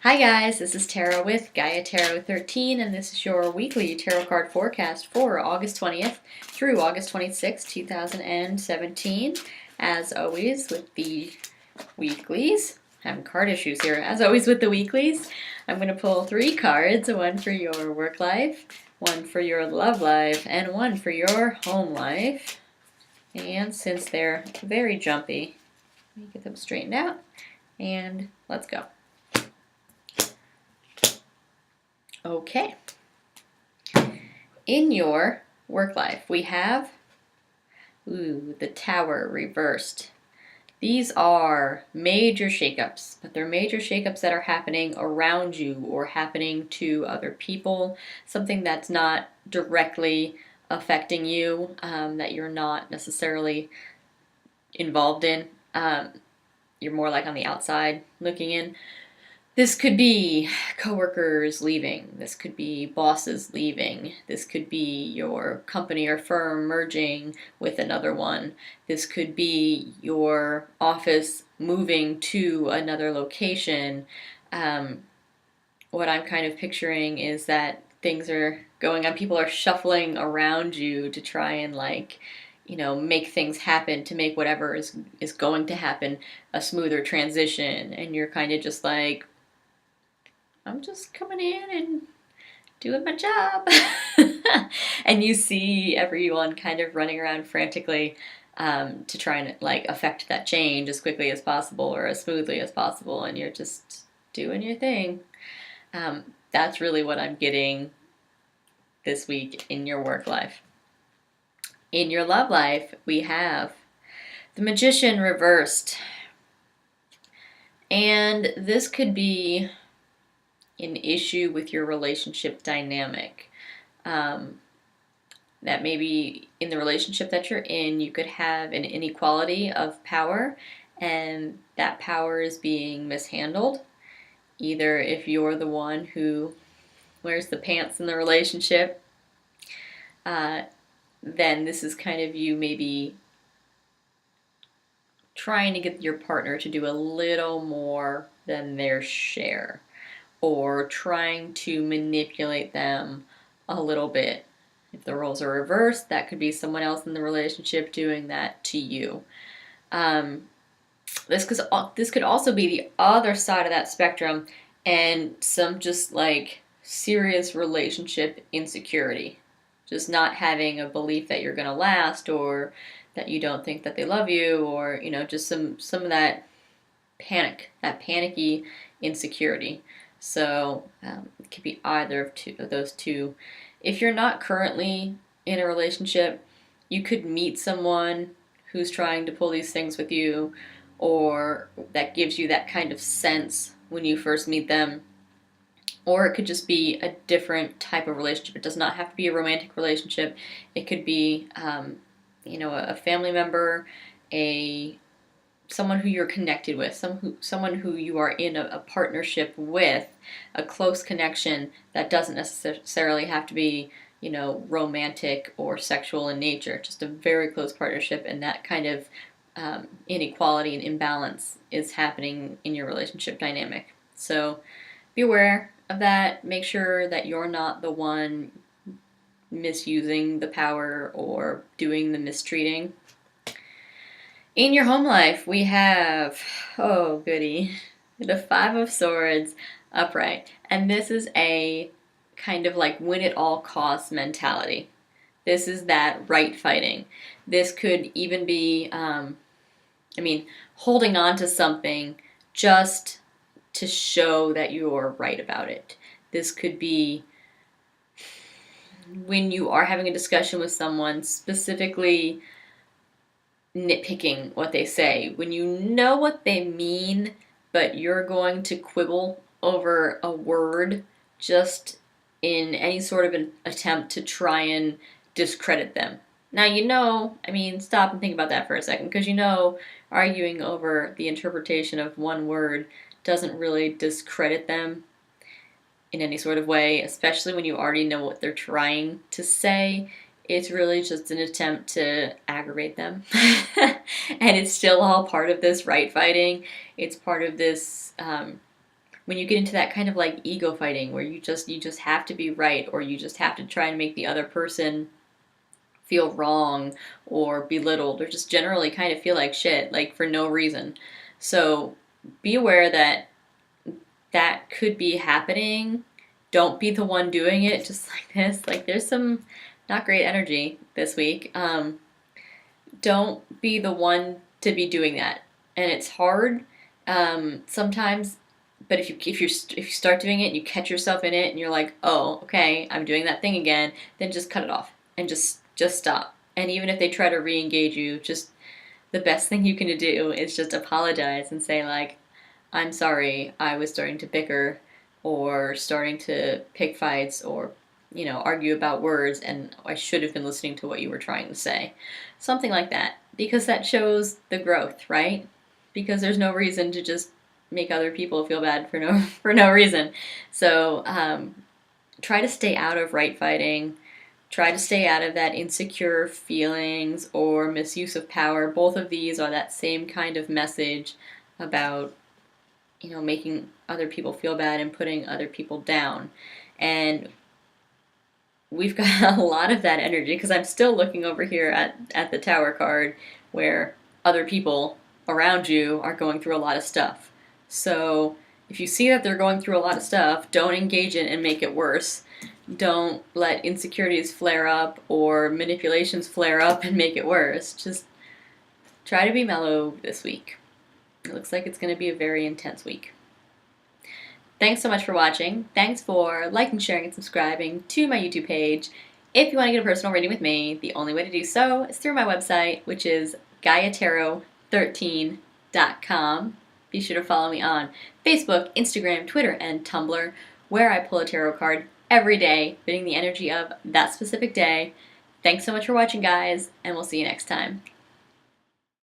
Hi guys, this is Tara with Gaia Tarot 13, and this is your weekly tarot card forecast for August 20th through August 26th, 2017. As always with the weeklies, having card issues here. As always with the weeklies, I'm going to pull 3 cards, one for your work life, one for your love life, and one for your home life. And since they're very jumpy, let me get them straightened out, and let's go. Okay. In your work life, we have the Tower reversed. These are major shakeups, but they're major shakeups that are happening around you or happening to other people, something that's not directly affecting you, that you're not necessarily involved in. You're more like on the outside looking in. This could be coworkers leaving. This could be bosses leaving. This could be your company or firm merging with another one. This could be your office moving to another location. What I'm kind of picturing is that things are going on. People are shuffling around you to try and make things happen, to make whatever is going to happen a smoother transition. And you're kind of just like, I'm just coming in and doing my job. And you see everyone kind of running around frantically to try and affect that change as quickly as possible or as smoothly as possible, and you're just doing your thing. That's really what I'm getting this week in your work life. In your love life, we have the Magician reversed. And this could be an issue with your relationship dynamic. That maybe in the relationship that you're in, you could have an inequality of power, and that power is being mishandled. Either if you're the one who wears the pants in the relationship, then this is kind of you maybe trying to get your partner to do a little more than their share, or trying to manipulate them a little bit. If the roles are reversed, that could be someone else in the relationship doing that to you. This could also be the other side of that spectrum, and some just serious relationship insecurity. Just not having a belief that you're going to last, or that you don't think that they love you, or just some of that panicky insecurity. So it could be either of those two. If you're not currently in a relationship, you could meet someone who's trying to pull these things with you, or that gives you that kind of sense when you first meet them. Or it could just be a different type of relationship. It does not have to be a romantic relationship. It could be, a family member, someone who you're connected with, someone who you are in a partnership with, a close connection that doesn't necessarily have to be, romantic or sexual in nature. Just a very close partnership, and that kind of inequality and imbalance is happening in your relationship dynamic. So be aware of that. Make sure that you're not the one misusing the power or doing the mistreating. In your home life, we have, oh goody, the Five of Swords upright. And this is a kind of win at all costs mentality. This is that right fighting. This could even be, holding on to something just to show that you're right about it. This could be when you are having a discussion with someone, specifically nitpicking what they say, when you know what they mean, but you're going to quibble over a word just in any sort of an attempt to try and discredit them. Now, stop and think about that for a second, because arguing over the interpretation of one word doesn't really discredit them in any sort of way, especially when you already know what they're trying to say. It's really just an attempt to aggravate them. And it's still all part of this right fighting. It's part of this when you get into that kind of like ego fighting where you just have to be right, or you just have to try and make the other person feel wrong or belittled, or just generally kind of feel like shit, like for no reason. So be aware that that could be happening. Don't be the one doing it just like this. Like there's some not great energy this week. Don't be the one to be doing that, and it's hard sometimes. But if you start doing it and you catch yourself in it and you're like, oh, okay, I'm doing that thing again, then just cut it off and just stop. And even if they try to re-engage you, just the best thing you can do is just apologize and say like, I'm sorry, I was starting to bicker or starting to pick fights or argue about words, and I should have been listening to what you were trying to say. Something like that. Because that shows the growth, right? Because there's no reason to just make other people feel bad for no reason. So try to stay out of right fighting. Try to stay out of that insecure feelings or misuse of power. Both of these are that same kind of message about making other people feel bad and putting other people down. And we've got a lot of that energy because I'm still looking over here at the Tower card where other people around you are going through a lot of stuff. So if you see that they're going through a lot of stuff, don't engage in and make it worse. Don't let insecurities flare up or manipulations flare up and make it worse. Just try to be mellow this week. It looks like it's going to be a very intense week. Thanks so much for watching. Thanks for liking, sharing, and subscribing to my YouTube page. If you want to get a personal reading with me, the only way to do so is through my website, which is GaiaTarot13.com. Be sure to follow me on Facebook, Instagram, Twitter, and Tumblr, where I pull a tarot card every day, fitting the energy of that specific day. Thanks so much for watching, guys, and we'll see you next time.